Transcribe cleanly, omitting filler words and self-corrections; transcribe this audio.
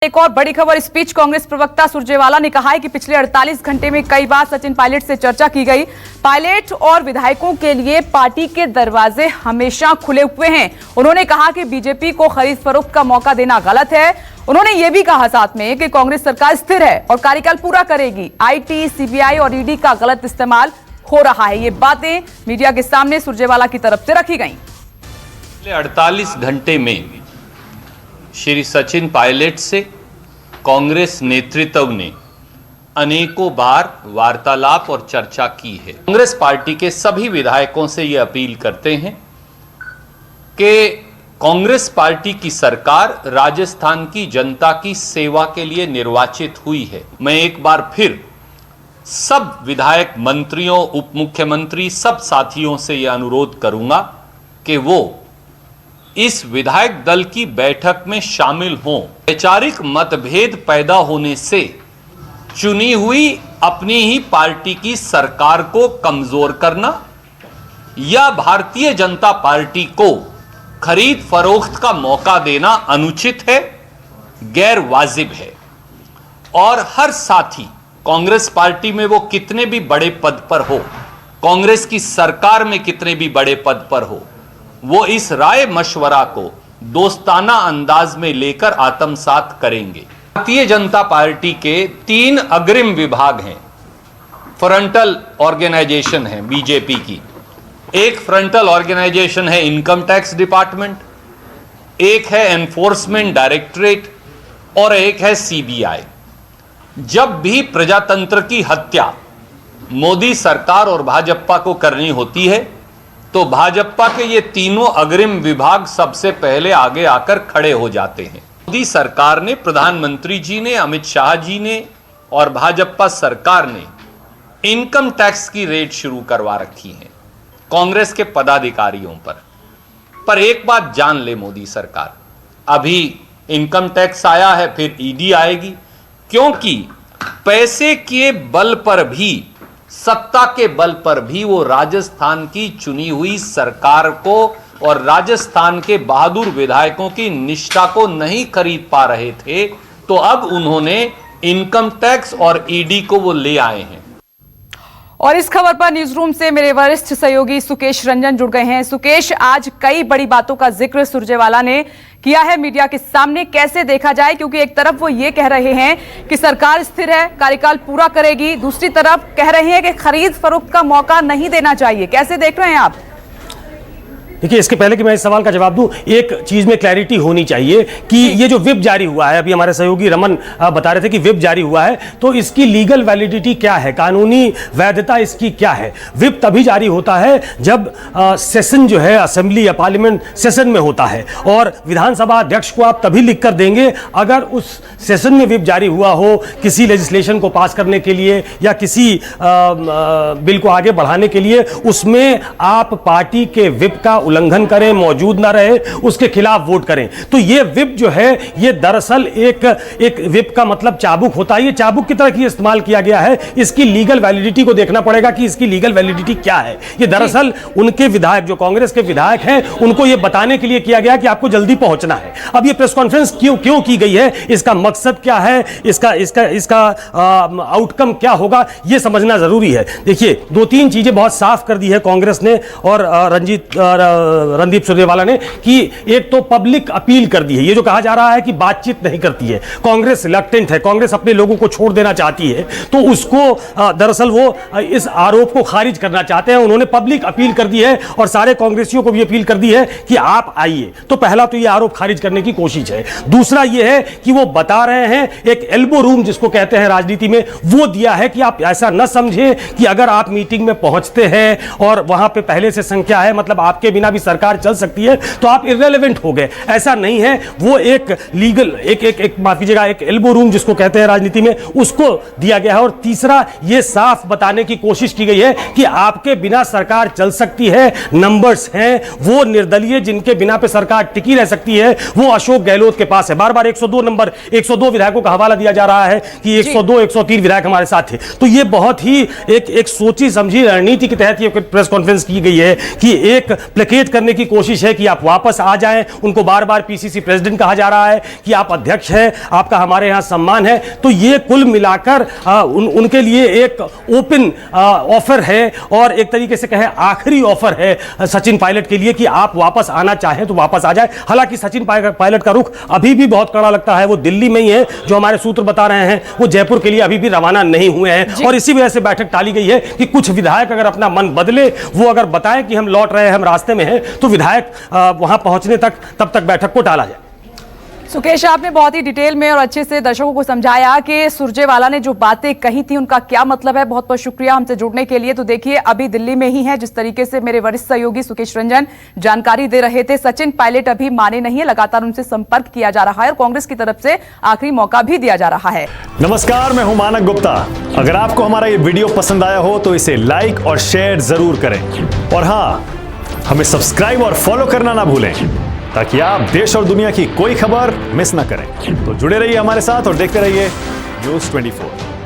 एक और बड़ी खबर। इस बीच कांग्रेस प्रवक्ता सुरजेवाला ने कहा है कि पिछले 48 घंटे में कई बार सचिन पायलट से चर्चा की गई। पायलट और विधायकों के लिए पार्टी के दरवाजे हमेशा खुले हुए हैं। उन्होंने कहा कि बीजेपी को खरीद फरोख्त का मौका देना गलत है। उन्होंने यह भी कहा साथ में कि कांग्रेस सरकार स्थिर है और कार्यकाल पूरा करेगी। आईटी, सीबीआई और ईडी का गलत इस्तेमाल हो रहा है। ये बातें मीडिया के सामने सुरजेवाला की तरफ से रखी गई। पिछले 48 घंटे में श्री सचिन पायलट से कांग्रेस नेतृत्व ने अनेकों बार वार्तालाप और चर्चा की है। कांग्रेस पार्टी के सभी विधायकों से यह अपील करते हैं कि कांग्रेस पार्टी की सरकार राजस्थान की जनता की सेवा के लिए निर्वाचित हुई है। मैं एक बार फिर सब विधायक, मंत्रियों, उप मुख्यमंत्री, सब साथियों से यह अनुरोध करूंगा कि वो इस विधायक दल की बैठक में शामिल हों। वैचारिक मतभेद पैदा होने से चुनी हुई अपनी ही पार्टी की सरकार को कमजोर करना या भारतीय जनता पार्टी को खरीद फरोख्त का मौका देना अनुचित है, गैर वाजिब है। और हर साथी कांग्रेस पार्टी में वो कितने भी बड़े पद पर हो, कांग्रेस की सरकार में कितने भी बड़े पद पर हो, वो इस राय मशवरा को दोस्ताना अंदाज में लेकर आत्मसात करेंगे। भारतीय जनता पार्टी के 3 अग्रिम विभाग हैं, फ्रंटल ऑर्गेनाइजेशन है बीजेपी की। एक फ्रंटल ऑर्गेनाइजेशन है इनकम टैक्स डिपार्टमेंट, एक है एनफोर्समेंट डायरेक्टरेट और एक है सीबीआई। जब भी प्रजातंत्र की हत्या मोदी सरकार और भाजपा को करनी होती है तो भाजपा के ये तीनों अग्रिम विभाग सबसे पहले आगे आकर खड़े हो जाते हैं। मोदी सरकार ने, प्रधानमंत्री जी ने, अमित शाह जी ने और भाजपा सरकार ने इनकम टैक्स की रेड शुरू करवा रखी है कांग्रेस के पदाधिकारियों पर एक बात जान ले मोदी सरकार, अभी इनकम टैक्स आया है, फिर ईडी आएगी, क्योंकि पैसे के बल पर भी, सत्ता के बल पर भी वो राजस्थान की चुनी हुई सरकार को और राजस्थान के बहादुर विधायकों की निष्ठा को नहीं खरीद पा रहे थे, तो अब उन्होंने इनकम टैक्स और ईडी को वो ले आए हैं। और इस खबर पर न्यूज रूम से मेरे वरिष्ठ सहयोगी सुकेश रंजन जुड़ गए हैं। सुकेश, आज कई बड़ी बातों का जिक्र सुरजेवाला ने किया है मीडिया के सामने, कैसे देखा जाए? क्योंकि एक तरफ वो ये कह रहे हैं कि सरकार स्थिर है, कार्यकाल पूरा करेगी, दूसरी तरफ कह रहे हैं कि खरीद फरोख्त का मौका नहीं देना चाहिए। कैसे देख रहे हैं आप? देखिए, इसके पहले कि मैं इस सवाल का जवाब दूं, एक चीज में क्लैरिटी होनी चाहिए कि ये जो व्हिप जारी हुआ है, अभी हमारे सहयोगी रमन बता रहे थे कि व्हिप जारी हुआ है, तो इसकी लीगल वैलिडिटी क्या है, कानूनी वैधता इसकी क्या है? व्हिप तभी जारी होता है जब सेशन जो है असेंबली या पार्लियामेंट सेशन में होता है, और विधानसभा अध्यक्ष को आप तभी लिख कर देंगे अगर उस सेशन में व्हिप जारी हुआ हो किसी लेजिस्लेशन को पास करने के लिए या किसी बिल को आगे बढ़ाने के लिए, उसमें आप पार्टी के व्हिप का उल्लंघन करें, मौजूद ना रहे, उसके खिलाफ वोट करें। तो ये व्हिप जो है, ये दरअसल एक व्हिप का मतलब चाबुक होता है। ये चाबुक की तरह ही इस्तेमाल किया गया है। इसकी लीगल वैलिडिटी को देखना पड़ेगा कि इसकी लीगल वैलिडिटी क्या है। ये दरअसल उनके विधायक, जो कांग्रेस के विधायक हैं, उनको ये बताने के लिए किया गया कि आपको जल्दी पहुंचना है। अब ये प्रेस कॉन्फ्रेंस क्यों की गई है, इसका मकसद क्या है, इसका आउटकम क्या होगा, ये समझना जरूरी है। देखिए, 2-3 चीजें बहुत साफ कर दी है कांग्रेस ने और रणदीप सुरजेवाला ने, कि एक तो पब्लिक अपील कर दी है। ये जो कहा जा रहा है कि बातचीत नहीं करती है, कांग्रेस रिलक्टेंट है, कांग्रेस अपने लोगों को छोड़ देना चाहती है, तो उसको दरअसल वो इस आरोप को खारिज करना चाहते हैं। उन्होंने पब्लिक अपील कर दी है और सारे कांग्रेसियों को भी अपील कर दी है कि आप आइए। तो पहला तो ये आरोप खारिज करने की कोशिश है। दूसरा ये है कि वो बता रहे हैं, एक एल्बो रूम जिसको कहते हैं राजनीति में, वो दिया है कि आप ऐसा न समझें कि अगर आप मीटिंग में पहुंचते हैं और वहां पे पहले से संख्या है, मतलब आपके बिना भी सरकार चल सकती है, तो आप इररेलेवेंट हो गए। ऐसा नहीं है। वो एक लीगल, एक माफ कीजिएगा, एक एल्बो रूम जिसको कहते हैं राजनीति में, उसको दिया गया है। और तीसरा, ये साफ बताने की कोशिश की गई है कि आपके बिना सरकार चल सकती है। नंबर्स हैं वो निर्दलीय जिनके बिना पे सरकार टिकी रह सकती है, वो अशोक गहलोत के पास है। बार बार 102 नंबर, 102 विधायकों का हवाला दिया जा रहा है कि 102, 103 विधायक हमारे साथ थे। तो ये बहुत ही एक सोची समझी रणनीति के तहत ये प्रेस कॉन्फ्रेंस की गई है कि एक प्लेकेट क्रिएट करने की कोशिश है कि आप वापस आ जाएं। उनको बार बार पीसीसी प्रेसिडेंट कहा जा रहा है कि आप अध्यक्ष हैं, आपका हमारे यहां सम्मान है। तो ये कुल मिलाकर उनके लिए एक ओपन ऑफर है और एक तरीके से कहें आखिरी ऑफर है सचिन पायलट के लिए कि आप वापस आना चाहें तो वापस आ जाए। हालांकि सचिन पायलट का रुख अभी भी बहुत कड़ा लगता है। वो दिल्ली में ही है, जो हमारे सूत्र बता रहे हैं, वो जयपुर के लिए अभी भी रवाना नहीं हुए हैं और इसी वजह से बैठक टाली गई है कि कुछ विधायक अगर अपना मन बदले, वो अगर बताएं कि हम लौट रहे हैं, हम रास्ते में हैं, तो विधायक वहां पहुंचने तब तक बैठक को टाला जाए। सुकेश, आपने बहुत ही डिटेल में और अच्छे से दर्शकों को समझाया कि सुरजेवाला ने जो बातें कही थी उनका क्या मतलब है। बहुत बहुत शुक्रिया हमसे जुड़ने के लिए। तो देखिए, अभी दिल्ली में ही है, जिस तरीके से मेरे वरिष्ठ सहयोगी सुकेश रंजन जानकारी दे रहे थे। सचिन पायलट अभी माने नहीं है, लगातार उनसे संपर्क किया जा रहा है और कांग्रेस की तरफ से आखिरी मौका भी दिया जा रहा है। नमस्कार, मैं हूं मानक गुप्ता। अगर आपको हमारा ये वीडियो पसंद आया हो तो इसे लाइक और शेयर जरूर करें और हाँ, हमें सब्सक्राइब और फॉलो करना ना भूलें ताकि आप देश और दुनिया की कोई खबर मिस ना करें। तो जुड़े रहिए हमारे साथ और देखते रहिए News 24।